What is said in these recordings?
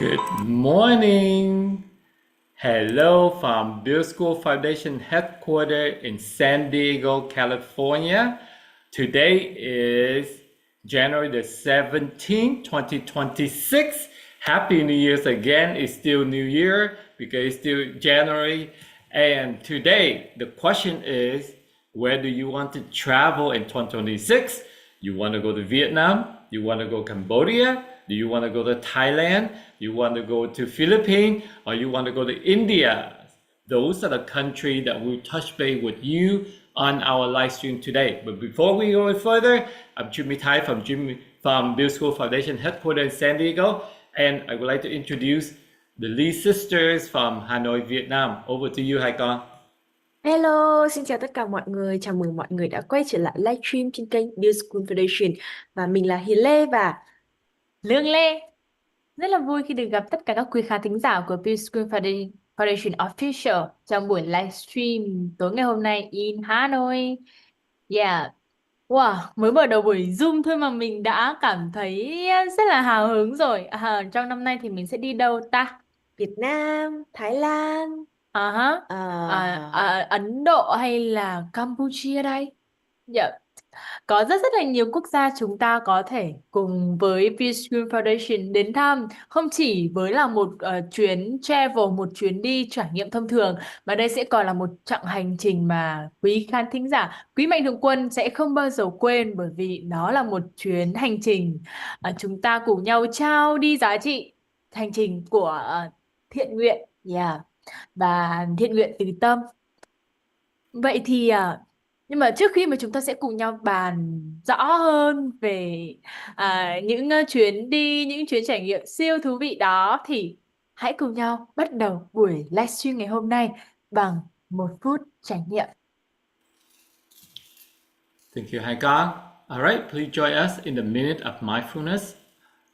Good morning. Hello from BuildASchool Foundation headquarters in San Diego, California. Today is January the 17th, 2026. Happy New Year's again. It's still New Year because it's still January. And today the question is, where do you want to travel in 2026? You want to go to Vietnam? You want to go Cambodia? Do you want to go to Thailand? You want to go to Philippines? Or you want to go to India? Those are the countries that we'll touch base with you on our live stream today. But before we go further, I'm Jimmy Thai from BuildASchool Foundation headquarters in San Diego, and I would like to introduce the Lee sisters from Hanoi, Vietnam. Over to you, Hai Con. Hello, xin chào tất cả mọi người. Chào mừng mọi người đã quay trở lại livestream trên kênh BuildASchool Foundation. Và mình là Hiền Lê và Lương Lê. Rất là vui khi được gặp tất cả các quý khán thính giả của BuildASchool Foundation Official trong buổi livestream tối ngày hôm nay in Hanoi. Yeah. Wow, mới mở đầu buổi Zoom thôi mà mình đã cảm thấy rất là hào hứng rồi. Trong năm nay thì mình sẽ đi đâu ta? Việt Nam, Thái Lan, Ấn Độ hay là Campuchia đây? Dạ. Có rất là nhiều quốc gia chúng ta có thể cùng với BuildASchool Foundation đến thăm, không chỉ với là một chuyến travel, một chuyến đi trải nghiệm thông thường, mà đây sẽ còn là một chặng hành trình mà quý khán thính giả, quý mạnh thường quân sẽ không bao giờ quên, bởi vì đó là một chuyến hành trình chúng ta cùng nhau trao đi giá trị hành trình của thiện nguyện, và thiện nguyện từ tâm. Vậy thì nhưng mà trước khi mà chúng ta sẽ cùng nhau bàn rõ hơn về những chuyến đi, những chuyến trải nghiệm siêu thú vị đó, thì hãy cùng nhau bắt đầu buổi livestream ngày hôm nay bằng 1 phút trải nghiệm. Thank you, Hai Con. All right, please join us in the minute of mindfulness.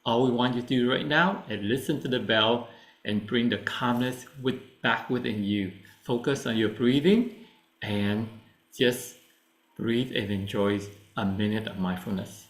All we want you to do right now is listen to the bell and bring the calmness back within you. Focus on your breathing and just breathe and enjoy a minute of mindfulness.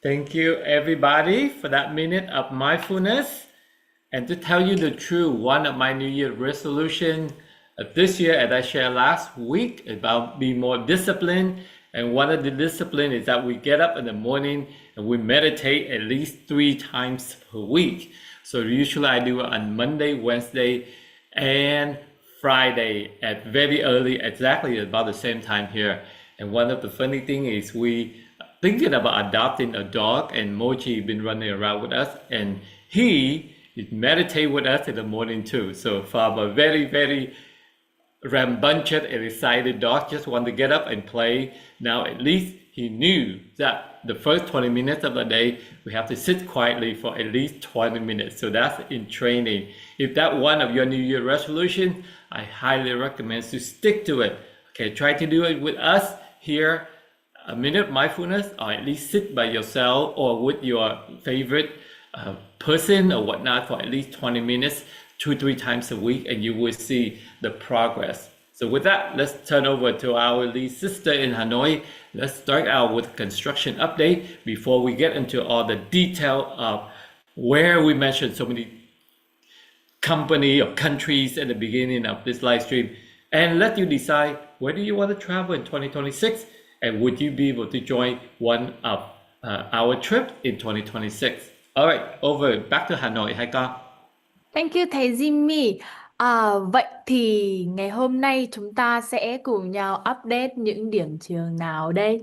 Thank you, everybody, for that minute of mindfulness. And to tell you the truth, one of my New Year resolutions this year, as I shared last week, about being more disciplined. And one of the discipline is that we get up in the morning and we meditate at least 3 times per week. So usually I do it on Monday, Wednesday, and Friday at very early, exactly about the same time here. And one of the funny thing is we thinking about adopting a dog, and Mochi been running around with us, and he meditate with us in the morning too. So from a very, very rambunctious and excited dog, just want to get up and play. Now at least he knew that the first 20 minutes of the day, we have to sit quietly for at least 20 minutes. So that's in training. If that one of your New Year resolution, I highly recommend to stick to it. Okay, try to do it with us here. A minute of mindfulness, or at least sit by yourself or with your favorite person or whatnot for at least 20 minutes, 2-3 times a week, and you will see the progress. So with that, let's turn over to our lead sister in Hanoi. Let's start out with construction update before we get into all the detail of where we mentioned so many company or countries at the beginning of this live stream, and let you decide where do you want to travel in 2026. And would you be able to join one of our trip in 2026? All right, back to Hanoi, Hai Con. Thank you thầy Jimmy. Vậy thì ngày hôm nay chúng ta sẽ cùng nhau update những điểm trường nào đây?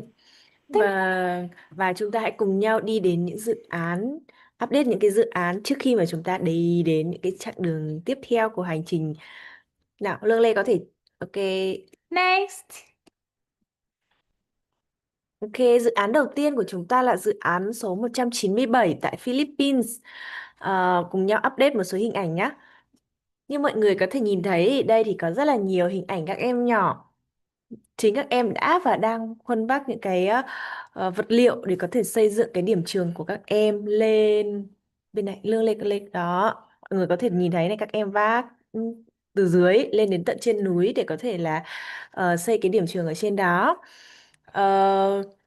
và chúng ta hãy cùng nhau đi đến những dự án, update những cái dự án trước khi mà chúng ta đi đến những cái chặng đường tiếp theo của hành trình. Nào, Lương Lê có thể, ok. Next. Ok, dự án đầu tiên của chúng ta là dự án số 197 tại Philippines. Cùng nhau update một số hình ảnh nhé. Như mọi người có thể nhìn thấy, đây thì có rất là nhiều hình ảnh các em nhỏ. Chính các em đã và đang khuân vác những cái vật liệu để có thể xây dựng cái điểm trường của các em lên bên này, lương lên lên đó. Mọi người có thể nhìn thấy này, các em vác từ dưới lên đến tận trên núi để có thể là xây cái điểm trường ở trên đó.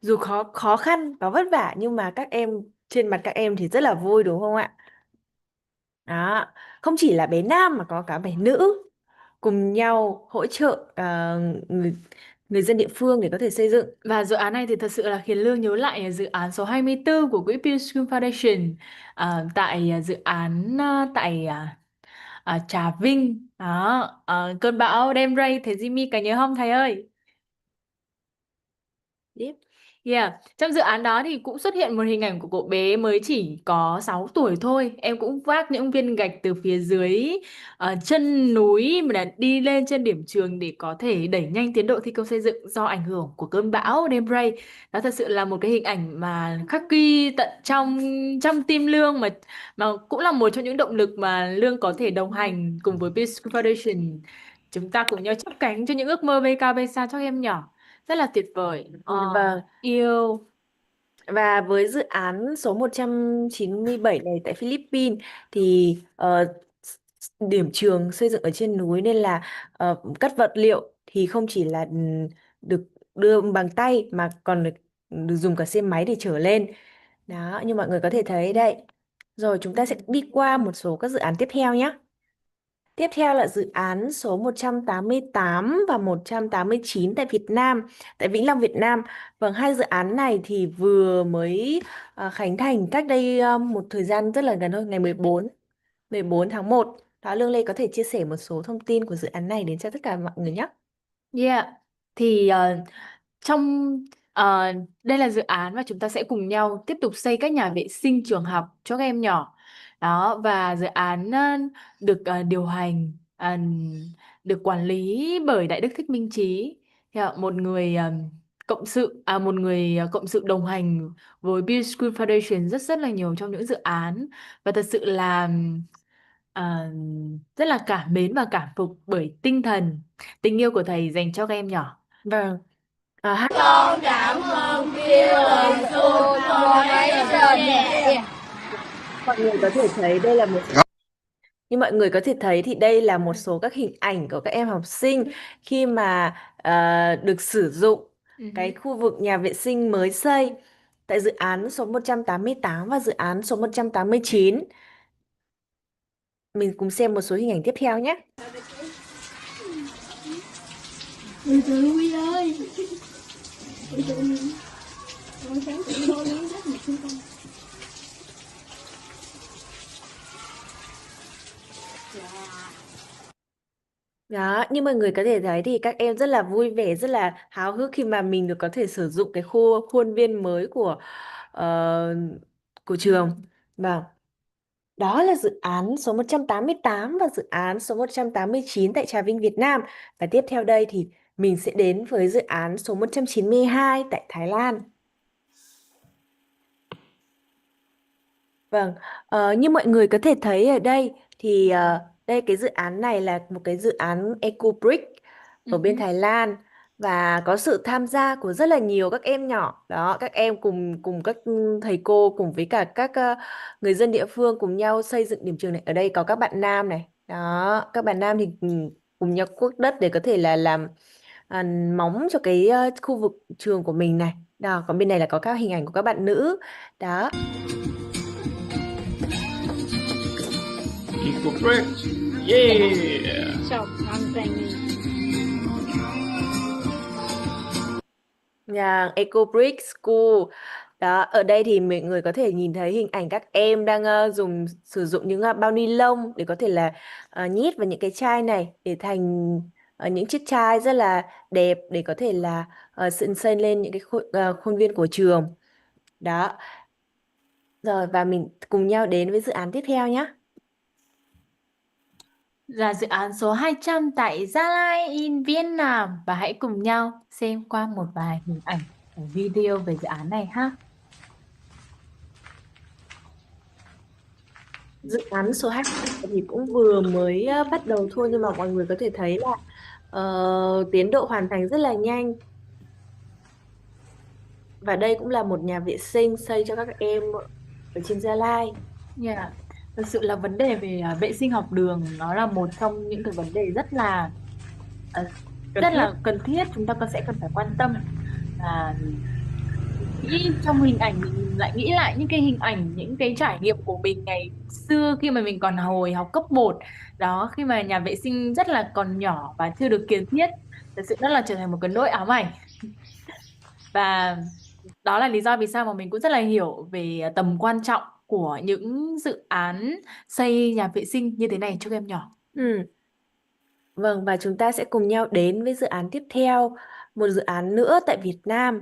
Dù khó khó khăn và vất vả nhưng mà các em, trên mặt các em thì rất là vui đúng không ạ? Đó, không chỉ là bé nam mà có cả bé nữ cùng nhau hỗ trợ người dân địa phương để có thể xây dựng. Và dự án này thì thật sự là khiến Lương nhớ lại dự án số 24 của quỹ BuildASchool Foundation, tại dự án tại Trà Vinh đó. Cơn bão đêm ray, thầy Jimmy cả nhớ không thầy ơi? Tiếp. Yeah. Trong dự án đó thì cũng xuất hiện một hình ảnh của cậu bé mới chỉ có 6 tuổi thôi. Em cũng vác những viên gạch từ phía dưới chân núi mà đã đi lên trên điểm trường để có thể đẩy nhanh tiến độ thi công xây dựng do ảnh hưởng của cơn bão Dembray. Đó thật sự là một cái hình ảnh mà khắc ghi tận trong trong tim Lương, mà cũng là một trong những động lực mà Lương có thể đồng hành cùng với Peace Foundation. Chúng ta cùng nhau chắp cánh cho những ước mơ bay cao bay xa cho các em nhỏ. Rất là tuyệt vời. Vâng. Yêu. Và với dự án số 197 này tại Philippines thì điểm trường xây dựng ở trên núi nên là các vật liệu thì không chỉ là được đưa bằng tay mà còn được dùng cả xe máy để chở lên. Đó, như mọi người có thể thấy đây. Rồi chúng ta sẽ đi qua một số các dự án tiếp theo nhé. Tiếp theo là dự án số 188 và 189 tại Việt Nam, tại Vĩnh Long, Việt Nam. Vâng, hai dự án này thì vừa mới khánh thành cách đây một thời gian rất là gần thôi, ngày 14 tháng 1. Đó, Lương Lê có thể chia sẻ một số thông tin của dự án này đến cho tất cả mọi người nhé. Yeah. Thì trong đây là dự án mà chúng ta sẽ cùng nhau tiếp tục xây các nhà vệ sinh trường học cho các em nhỏ. Đó, và dự án được điều hành, được quản lý bởi Đại Đức Thích Minh Trí, một người cộng sự đồng hành với Build School Foundation rất rất là nhiều trong những dự án, và thật sự là à, rất là cảm mến và cảm phục bởi tinh thần, tình yêu của thầy dành cho các em nhỏ. Vâng. Con cảm ơn BuildASchool Foundation. Mọi người có thể thấy đây là một Như mọi người có thể thấy thì đây là một số các hình ảnh của các em học sinh khi mà được sử dụng cái khu vực nhà vệ sinh mới xây tại dự án số 188 và dự án số 189. Mình cùng xem một số hình ảnh tiếp theo nhé. Huy ơi. Đó, như mọi người có thể thấy thì các em rất là vui vẻ, rất là háo hức khi mà mình được có thể sử dụng cái khuôn viên mới ờ, của trường. Vâng. Đó là dự án số 188 và dự án số 189 tại Trà Vinh, Việt Nam. Và tiếp theo đây thì mình sẽ đến với dự án số 192 tại Thái Lan. Vâng, như mọi người có thể thấy ở đây thì đây cái dự án này là một cái dự án Eco Brick ở bên Thái Lan và có sự tham gia của rất là nhiều các em nhỏ. Đó, các em cùng cùng các thầy cô cùng với cả các người dân địa phương cùng nhau xây dựng điểm trường này. Ở đây có các bạn nam này. Đó, các bạn nam thì cùng nhau cuốc đất để có thể là làm móng cho cái khu vực trường của mình này. Đó, còn bên này là có các hình ảnh của các bạn nữ. Đó. Equal break. Yeah. Nhà Eco Brick School. Đó, ở đây thì mọi người có thể nhìn thấy hình ảnh các em đang sử dụng những bao ni lông để có thể là nhét vào những cái chai này để thành những chiếc chai rất là đẹp để có thể là xây lên những cái khuôn viên của trường. Đó. Rồi và mình cùng nhau đến với dự án tiếp theo nhé. Là dự án số 200 tại Gia Lai in Việt Nam, và hãy cùng nhau xem qua một vài hình ảnh video về dự án này ha. Dự án số 2 thì cũng vừa mới bắt đầu thôi, nhưng mà mọi người có thể thấy là tiến độ hoàn thành rất là nhanh. Và đây cũng là một nhà vệ sinh xây cho các em ở trên Gia Lai. Yeah. Thực sự là vấn đề về vệ sinh học đường nó là một trong những cái vấn đề rất là cần thiết, chúng ta sẽ cần phải quan tâm. Và nghĩ trong hình ảnh mình lại nghĩ lại những cái hình ảnh, những cái trải nghiệm của mình ngày xưa khi mà mình còn hồi học cấp 1 đó, khi mà nhà vệ sinh rất là còn nhỏ và chưa được kiến thiết, thật sự nó là trở thành một cái nỗi ám ảnh. Và đó là lý do vì sao mà mình cũng rất là hiểu về tầm quan trọng của những dự án xây nhà vệ sinh như thế này cho các em nhỏ. Vâng, và chúng ta sẽ cùng nhau đến với dự án tiếp theo, một dự án nữa tại Việt Nam,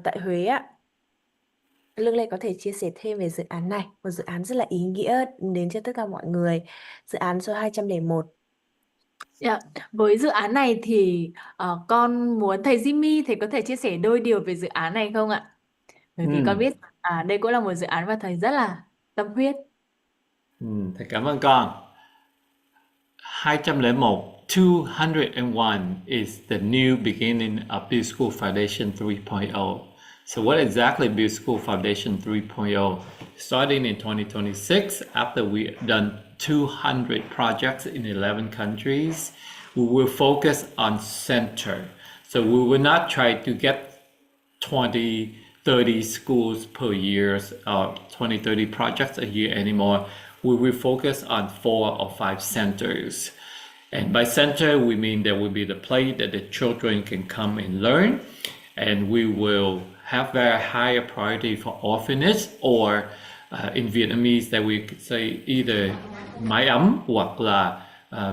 tại Huế ạ. Lương Lê có thể chia sẻ thêm về dự án này, một dự án rất là ý nghĩa đến cho tất cả mọi người, dự án số 201. Yeah. Với dự án này thì con muốn thầy Jimmy thì có thể chia sẻ đôi điều về dự án này không ạ? Bởi vì con biết đây cũng là một dự án mà thầy rất là tâm huyết. Thầy cảm ơn con. 201, 201 is the new beginning of BuildASchool Foundation 3.0. So what exactly BuildASchool Foundation 3.0? Starting in 2026, after we've done 200 projects in 11 countries, we will focus on center. So we will not try to get 20, 30 schools per year or 20, 30 projects a year anymore. We will focus on 4 or 5 centers. And by center, we mean there will be the place that the children can come and learn. And we will have very high priority for orphanage, or in Vietnamese that we could say either mái ấm hoặc là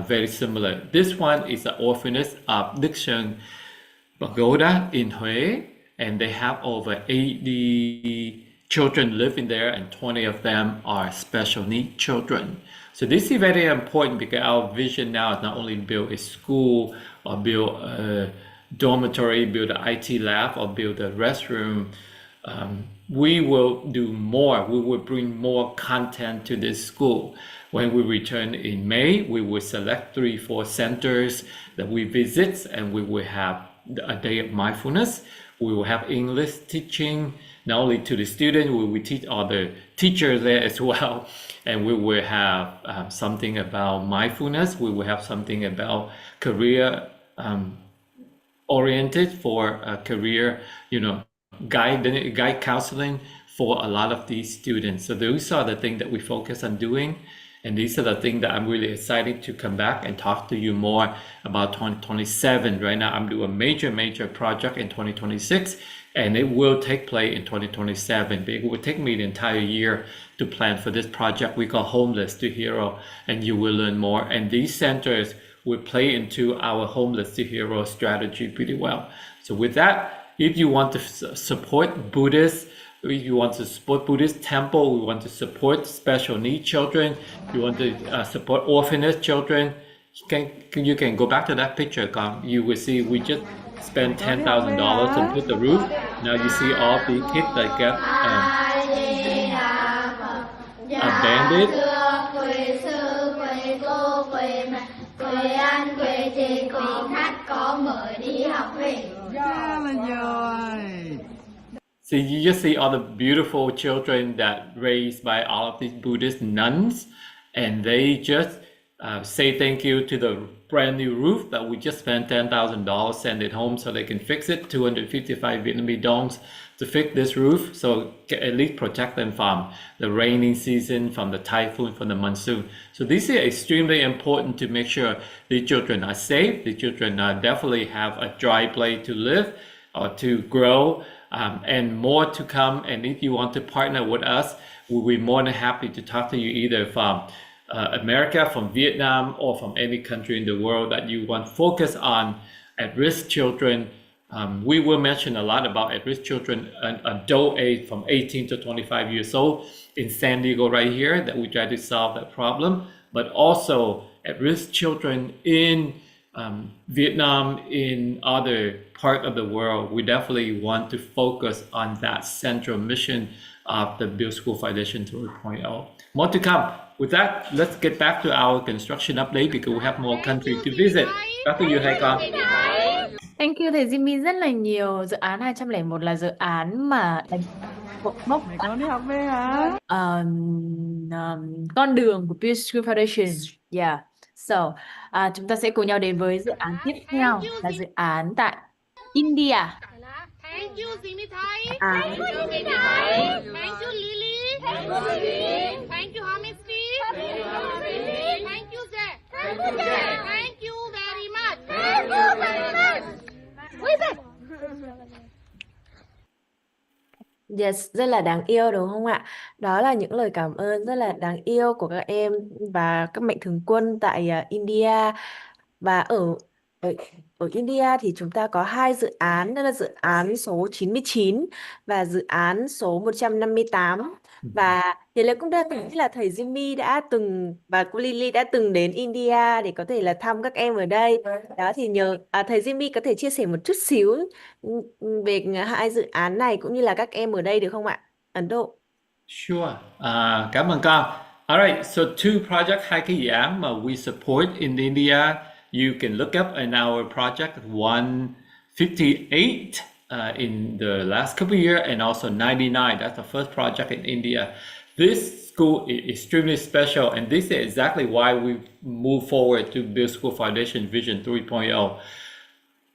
very similar. This one is the orphanage of Đức Sơn Pagoda in Huế, and they have over 80 children living there, and 20 of them are special needs children. So this is very important because our vision now is not only build a school or build a dormitory, build an IT lab, or build a restroom. We will do more. We will bring more content to this school. When we return in May, we will select 3-4 centers that we visit, and we will have a day of mindfulness. We will have English teaching, not only to the students, we will teach all the teachers there as well. And we will have something about mindfulness. We will have something about career oriented for career, guide counseling for a lot of these students. So those are the things that we focus on doing. And these are the things that I'm really excited to come back and talk to you more about 2027. Right now, I'm doing a major project in 2026, and it will take place in 2027. It will take me the entire year to plan for this project we call Homeless to Hero, and you will learn more. And these centers will play into our Homeless to Hero strategy pretty well. So with that, if you want to support Buddhists, if you want to support Buddhist temple, we want to support special needs children, you want to support orphanage children, you can go back to that picture. You will see we just spent $10,000 to put the roof. Now you see all the kids that get abandoned. So you just see all the beautiful children that raised by all of these Buddhist nuns, and they just say thank you to the brand new roof that we just spent $10,000, send it home so they can fix it. 255 Vietnamese dongs to fix this roof, so at least protect them from the rainy season, from the typhoon, from the monsoon. So this is extremely important to make sure the children are safe. The children definitely have a dry place to live or to grow. And more to come. And if you want to partner with us, we'll be more than happy to talk to you either from America, from Vietnam, or from any country in the world that you want to focus on at-risk children. We will mention a lot about at-risk children, adult age from 18 to 25 years old in San Diego right here, that we try to solve that problem, but also at-risk children in Vietnam in other part of the world, we definitely want to focus on that central mission of the Build School Foundation 2.0. More to come. With that, let's get back to our construction update because we have more country to visit. Back to you, Hai Con. Thank you thầy Jimmy rất là nhiều. Dự án 201 là dự án mà đánh cột mốc Con đi học về hả? con đường của BuildASchool Foundation. Yeah. So, chúng ta sẽ cùng nhau đến với dự án tiếp theo là dự án tại India. Thank you Jimmy Thai. Thank you Jimmy Thai. Thank you Lily. Thank you Lily. Thank you Honesty. Thank you Honesty. Thank you Zelle. Thank you Zelle. Thank you very much. Thank you very much. Wait a Yes, rất là đáng yêu đúng không ạ? Đó là những lời cảm ơn rất là đáng yêu của các em và các mạnh thường quân tại India. Và ở ở India thì chúng ta có hai dự án, đó là dự án số 99 và dự án số 158. Và Hiền Lê cũng đã từng biết là thầy Jimmy đã từng và cô Lily đã từng đến India để có thể là thăm các em ở đây. Đó thì nhờ thầy Jimmy có thể chia sẻ một chút xíu về hai dự án này cũng như là các em ở đây được không ạ? Ấn Độ. Sure. Cảm ơn con. Alright, so two project hai cái dự án mà we support in India. You can look up in our project 158 in the last couple of years and also 99. That's the first project in India. This school is extremely special and this is exactly why we move forward to Build School Foundation Vision 3.0.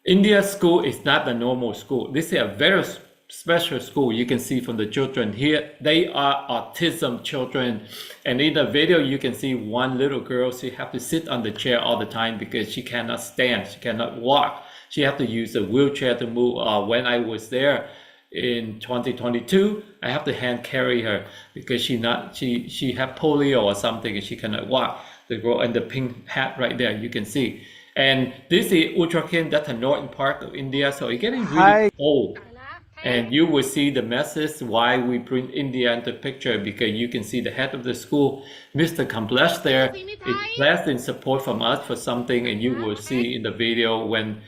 India school is not the normal school. This is a very special school. You can see from the children here, they are autism children. And in the video, you can see one little girl, she have to sit on the chair all the time because she cannot stand, she cannot walk. She have to use a wheelchair to move. When I was there in 2022, I have to hand carry her because she have polio or something and she cannot walk. The girl in the pink hat right there, you can see. And this is Uttarakhand, that's the northern part of India, so it's getting really cold. And you will see the message why we bring India into the picture because you can see the head of the school, Mr. Kamlesh there, is blessed in support from us for something, and you will see in the video when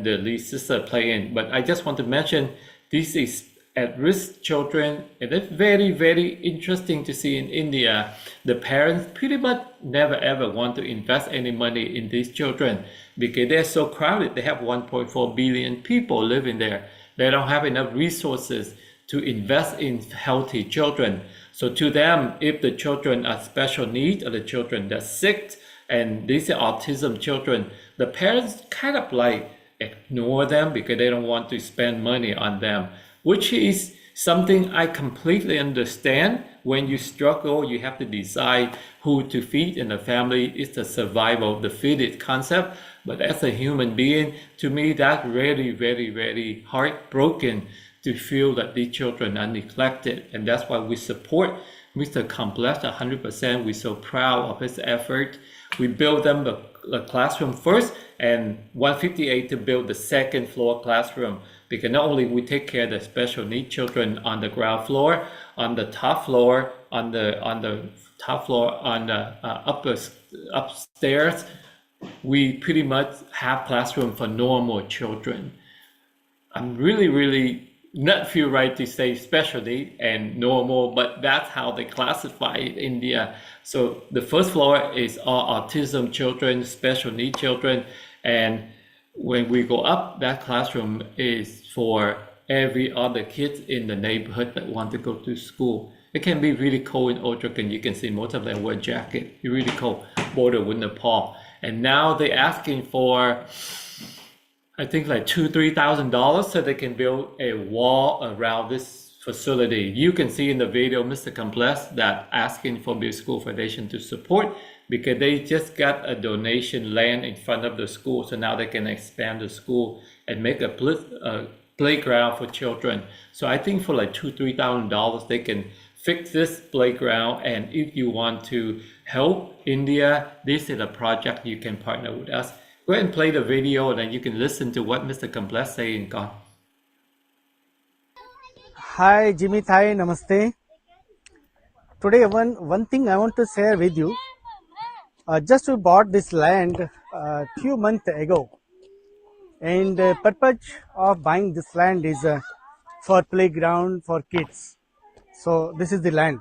the lead sister playing. But I just want to mention this is at-risk children, and it's very, very interesting to see in India. The parents pretty much never ever want to invest any money in these children because they're so crowded. They have 1.4 billion people living there. They don't have enough resources to invest in healthy children. So to them, if the children are special needs or the children that are sick, and these are autism children, the parents kind of like ignore them because they don't want to spend money on them, which is something I completely understand. When you struggle, you have to decide who to feed in the family. It's the survival of the fittest concept. But as a human being, to me, that's really, very, very heartbroken to feel that these children are neglected. And that's why we support Mr. Complex 100%. We're so proud of his effort. We built them the classroom first and 158 to build the second floor classroom, because not only we take care of the special needs children on the ground floor, on the top floor, on the top floor, on the upstairs, we pretty much have classroom for normal children. I'm really not feel right to say special need and normal, but that's how they classify it in India. So the first floor is all autism children, special need children, and when we go up, that classroom is for every other kids in the neighborhood that want to go to school. It can be really cold in Uttarakhand. You can see most of them wear jacket. It's really cold, border with Nepal. And now they're asking for, I think like $2,000-3,000 so they can build a wall around this facility. You can see in the video, Mr. Complex, that asking for Build School Foundation to support because they just got a donation land in front of the school. So now they can expand the school and make a playground for children. So I think for like $2,000-3,000, they can fix this playground. And if you want to help India, this is a project you can partner with us. Go ahead and play the video and then you can listen to what Mr. Complex saying. God. Hi Jimmy Thai, namaste. Today one thing I want to share with you. just we bought this land few months ago, and purpose of buying this land is for playground for kids. So this is the land.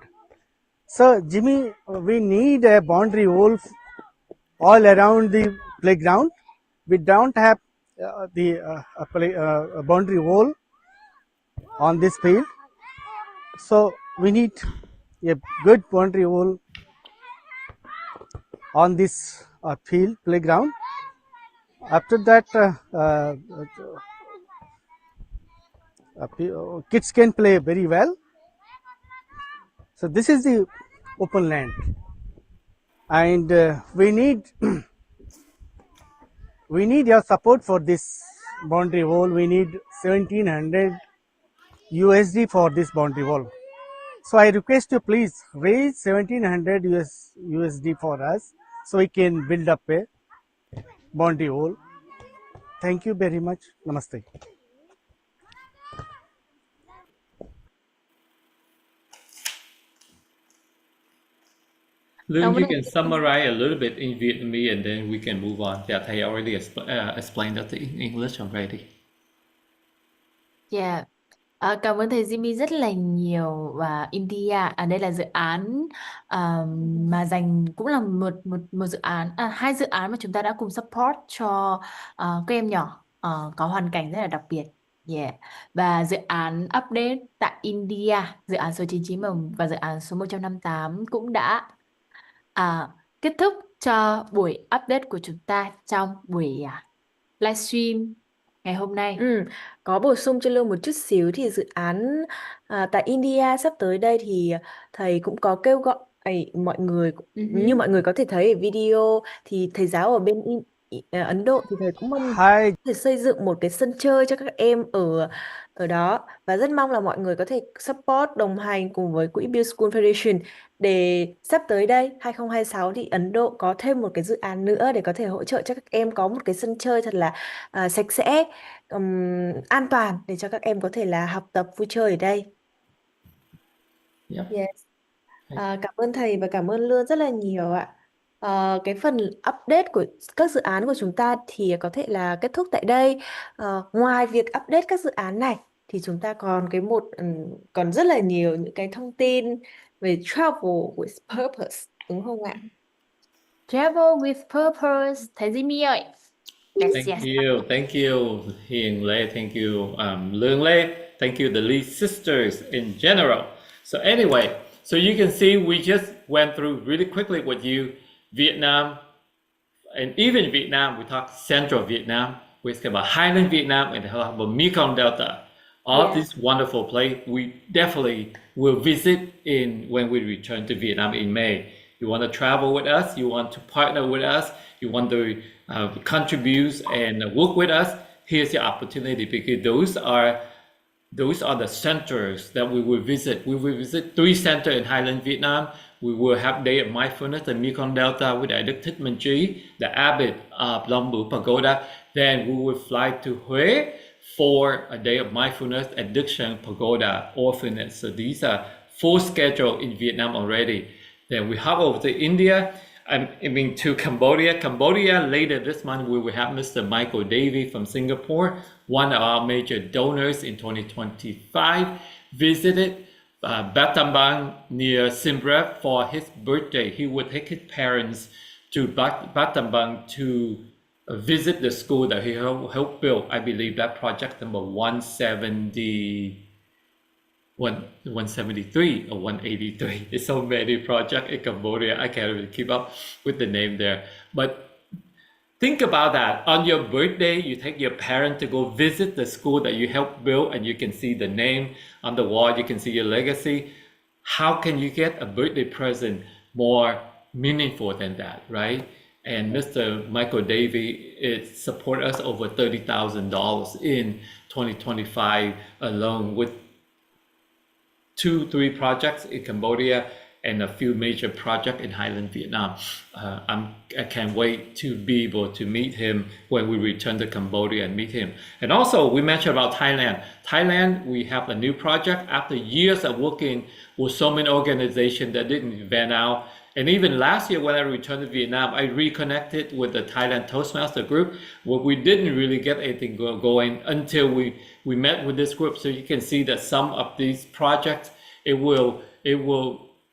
So Jimmy, we need a boundary wall all around the playground. We don't have a boundary wall on this field, so we need a good boundary wall on this field playground. After that, kids can play very well. So this is the open land, and we need we need your support for this boundary wall. We need 1700 USD for this boundary wall. So I request you please raise 1700 USD for us, so we can build up a boundary wall. Thank you very much. Namaste. Lương, you can summarize a little bit in Vietnamese and then we can move on. Yeah, Thầy already explained that in English already. Yeah. Cảm ơn thầy Jimmy rất là nhiều. Và India, đây là dự án mà dành cũng là một dự án, hai dự án mà chúng ta đã cùng support cho các em nhỏ có hoàn cảnh rất là đặc biệt. Yeah. Và dự án update tại India, dự án số 99 và dự án số 158 cũng đã kết thúc cho buổi update của chúng ta trong buổi livestream ngày hôm nay. Có bổ sung cho Lương một chút xíu thì dự án tại India sắp tới đây thì thầy cũng có kêu gọi mọi người, như mọi người có thể thấy ở video thì thầy giáo ở bên Ấn Độ thì thầy cũng mong Hi, thể xây dựng một cái sân chơi cho các em ở đó, và rất mong là mọi người có thể support đồng hành cùng với quỹ BuildASchool Foundation để sắp tới đây 2026 thì Ấn Độ có thêm một cái dự án nữa để có thể hỗ trợ cho các em có một cái sân chơi thật là sạch sẽ, an toàn để cho các em có thể là học tập vui chơi ở đây. Yep. Yes. Cảm ơn thầy và cảm ơn Lương rất là nhiều ạ. Cái phần update của các dự án của chúng ta thì có thể là kết thúc tại đây. Ngoài việc update các dự án này thì chúng ta còn rất là nhiều những cái thông tin về travel with purpose, đúng không ạ? Travel with purpose, thầy Jimmy ơi. Thank you, Hiền Lê, thank you, Lương Lê, thank you, the Lee sisters in general. So anyway, so you can see we just went through really quickly with you Vietnam, and even Vietnam, we talked Central Vietnam, we talked about Highland Vietnam, and about Mekong Delta. All of these wonderful places we definitely will visit when we return to Vietnam in May. You want to travel with us, you want to partner with us, you want to contribute and work with us, here's your opportunity, because those are the centers that we will visit. We will visit 3 centers in Highland Vietnam. We will have Day of Mindfulness in Mekong Delta with Đại Đức Thích Minh Trí, the abbot of Long Bu Pagoda. Then we will fly to Huế for a Day of Mindfulness at Đức Sang Pagoda Orphanage. So these are full schedule in Vietnam already. Then we hop over to India. To Cambodia. Cambodia, later this month, we will have Mr. Michael Davey from Singapore, one of our major donors in 2025, visited Battambang near Siem Reap for his birthday. He would take his parents to Battambang to visit the school that he helped build. I believe that project number 173 or 183. There's so many projects in Cambodia. I can't really keep up with the name there. But think about that. On your birthday, you take your parent to go visit the school that you helped build, and you can see the name on the wall. You can see your legacy. How can you get a birthday present more meaningful than that, right? And Mr. Michael Davey support us over $30,000 in 2025 alone, with 2-3 projects in Cambodia and a few major projects in Highland Vietnam. I can't wait to be able to meet him when we return to Cambodia and meet him. And also, we mentioned about Thailand. Thailand, we have a new project after years of working with so many organizations that didn't van out. And even last year when I returned to Vietnam, I reconnected with the Thailand Toastmaster group, where we didn't really get anything going until we met with this group. So you can see that some of these projects, it will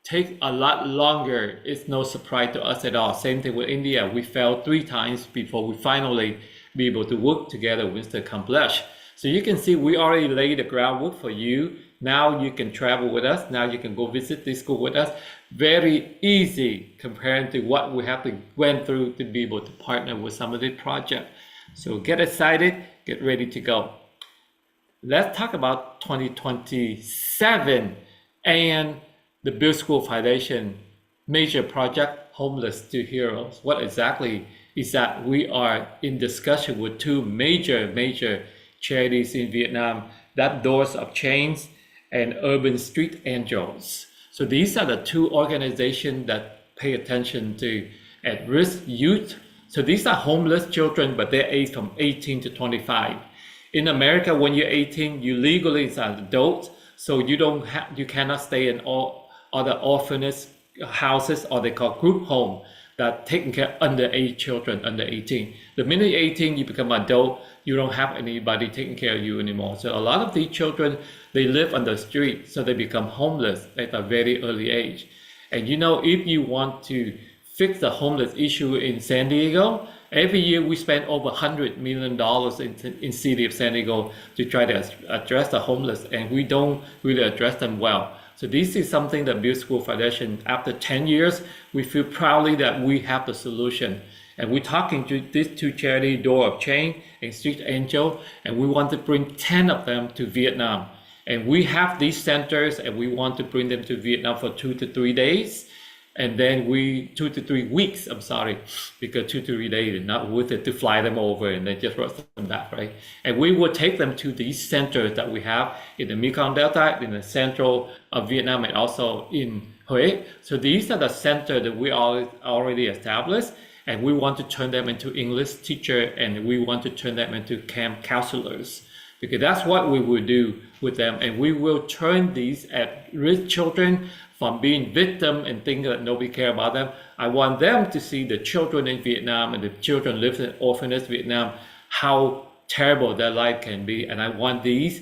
take a lot longer. It's no surprise to us at all. Same thing with India. We failed 3 times before we finally be able to work together with Mr. Kamlesh. So you can see we already laid the groundwork for you. Now you can travel with us. Now you can go visit this school with us. Very easy compared to what we have to went through to be able to partner with some of the projects. So get excited, get ready to go. Let's talk about 2027 and the BuildASchool Foundation major project, Homeless to Heroes. What exactly is that? We are in discussion with 2 major charities in Vietnam, that Doors of Change and Urban Street Angels. So these are the 2 organizations that pay attention to at-risk youth. So these are homeless children, but they're aged from 18 to 25. In America, when you're 18, you legally are an adult, so you cannot stay in all other orphanage houses, or they call group home, that taking care of underage children under 18. The minute you're 18, you become adult, you don't have anybody taking care of you anymore. So a lot of these children, they live on the street, so they become homeless at a very early age. And you know, if you want to fix the homeless issue in San Diego, every year we spend over $100 million in city of San Diego to try to address the homeless, and we don't really address them well. So this is something that BuildASchool Foundation, after 10 years, we feel proudly that we have the solution. And we're talking to these 2 charities, Door of Change and Street Angel, and we want to bring 10 of them to Vietnam. And we have these centers, and we want to bring them to Vietnam for 2 to 3 days. And then 2 to 3 weeks, I'm sorry, because 2 to 3 days is not worth it to fly them over and then just rush them back, right? And we will take them to these centers that we have in the Mekong Delta, in the central of Vietnam, and also in Hue. So these are the centers that we already established, and we want to turn them into English teachers, and we want to turn them into camp counselors, because that's what we will do with them. And we will turn these at-risk children from being victim and thinking that nobody care about them. I want them to see the children in Vietnam and the children live in orphanage Vietnam, how terrible their life can be. And I want these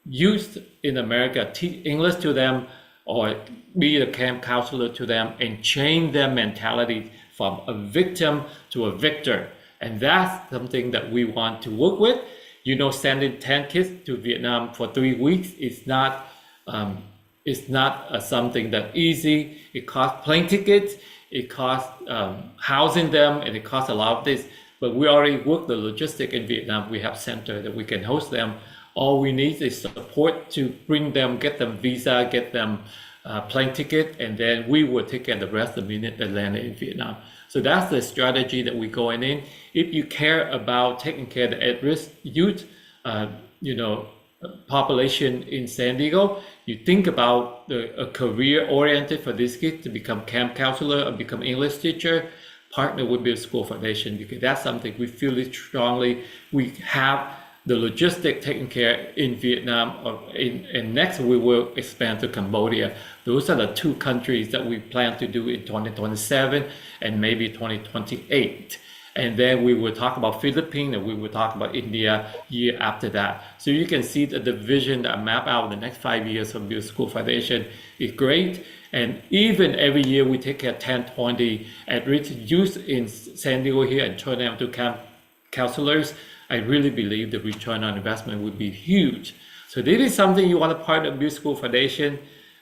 youth in America teach English to them, or be a camp counselor to them, and change their mentality from a victim to a victor. And that's something that we want to work with. You know, sending 10 kids to Vietnam for 3 weeks is not something that easy. It costs plane tickets, it costs housing them, and it costs a lot of this. But we already work the logistics in Vietnam. We have center that we can host them. All we need is support to bring them, get them visa, get them plane ticket, and then we will take care of the rest the minute they land in Vietnam. So that's the strategy that we're going in. If you care about taking care of the at-risk youth, population in San Diego, you think about a career oriented for this kid to become camp counselor or become English teacher, partner with BuildASchool Foundation, because that's something we feel it strongly. We have the logistic taken care in Vietnam, and next we will expand to Cambodia. Those are the 2 countries that we plan to do in 2027 and maybe 2028. And then we will talk about Philippines, and we will talk about India year after that. So you can see that the vision that I map out the next 5 years of BuildASchool Foundation is great. And even every year we take care of 10, 20 at-risk youth in San Diego here and turn them to camp counselors. I really believe the return on investment would be huge. So this is something you want to partner with BuildASchool Foundation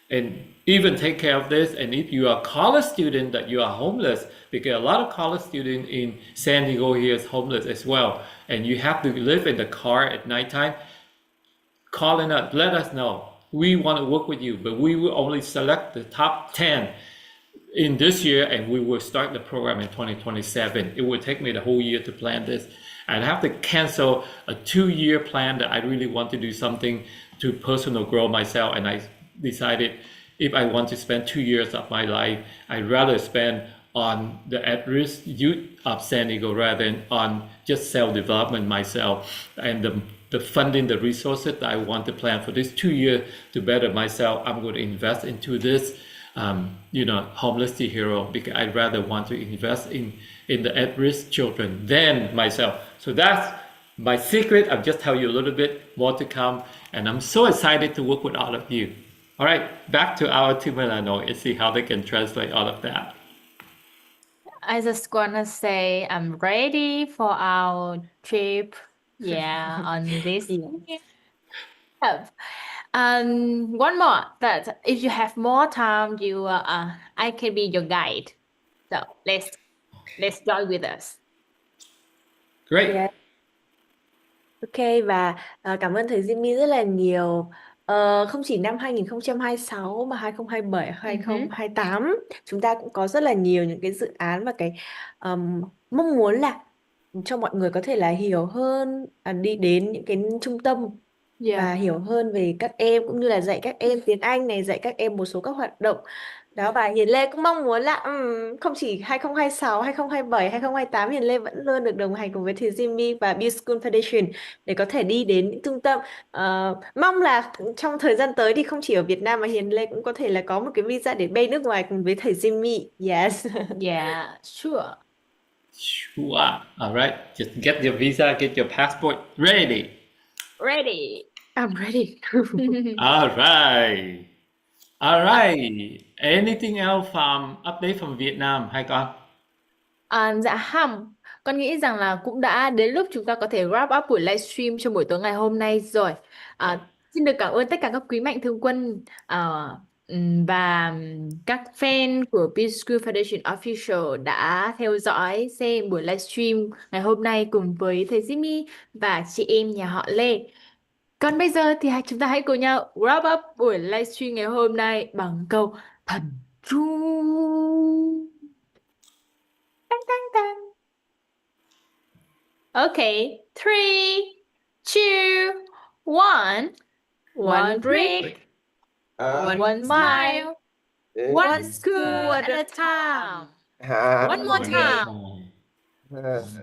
and even take care of this. And if you are a college student that you are homeless, because a lot of college students in San Diego here is homeless as well, and you have to live in the car at nighttime, call in us, let us know. We want to work with you, but we will only select the top 10 in this year, and we will start the program in 2027. It will take me the whole year to plan this. I'd have to cancel a 2-year plan that I really want to do something to personal grow myself, and I decided if I want to spend 2 years of my life, I'd rather spend on the at-risk youth of San Diego rather than on just self-development myself, and the funding, the resources that I want to plan for this 2 years to better myself. I'm going to invest into this homelessty hero, because I'd rather want to invest in the at-risk children than myself. So that's my secret. I'll just tell you a little bit more to come, and I'm so excited to work with all of you. All right, back to our team Hanoi and see how they can translate all of that. I just wanna say I'm ready for our trip. Yeah, on this. Yeah. Yeah. One more that if you have more time, I can be your guide. So let's join with us. Great. Yeah. Ok, và cảm ơn thầy Jimmy rất là nhiều. Không chỉ năm 2026 mà 2027, 2028 chúng ta cũng có rất là nhiều những cái dự án và cái mong muốn là cho mọi người có thể là hiểu hơn, đi đến những cái trung tâm Yeah. và hiểu hơn về các em, cũng như là dạy các em tiếng Anh này, dạy các em một số các hoạt động. Đó, và Hiền Lê cũng mong muốn là không chỉ 2026, 2027, 2028 Hiền Lê vẫn luôn được đồng hành cùng với thầy Jimmy và BuildASchool Foundation để có thể đi đến những trung tâm. Mong là trong thời gian tới thì không chỉ ở Việt Nam mà Hiền Lê cũng có thể là có một cái visa để bay nước ngoài cùng với thầy Jimmy. Yes. Yeah, sure. Sure. All right. Just get your visa, get your passport ready. Ready. I'm ready. All right. All right. Anything else update from Vietnam hai con? Dạ không. Con nghĩ rằng là cũng đã đến lúc chúng ta có thể wrap up buổi livestream cho buổi tối ngày hôm nay rồi. Xin được cảm ơn tất cả các quý mạnh thường quân và các fan của BuildASchool Foundation Official đã theo dõi xem buổi livestream ngày hôm nay cùng với thầy Jimmy và chị em nhà họ Lê. Còn bây giờ thì chúng ta hãy cùng nhau wrap up buổi livestream ngày hôm nay bằng câu thần chú. Tăng tăng tăng. Okay, 3, 2, 1. One brick, one smile, one school at a time. One more time.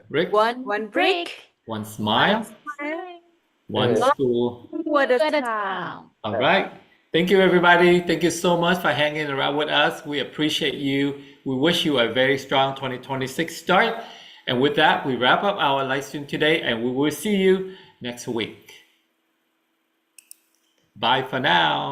Brick, One brick, one smile, one school. one At at a a time. time. All right. Thank you, everybody. Thank you so much for hanging around with us. We appreciate you. We wish you a very strong 2026 start. And with that, we wrap up our live stream today, and we will see you next week. Bye for now.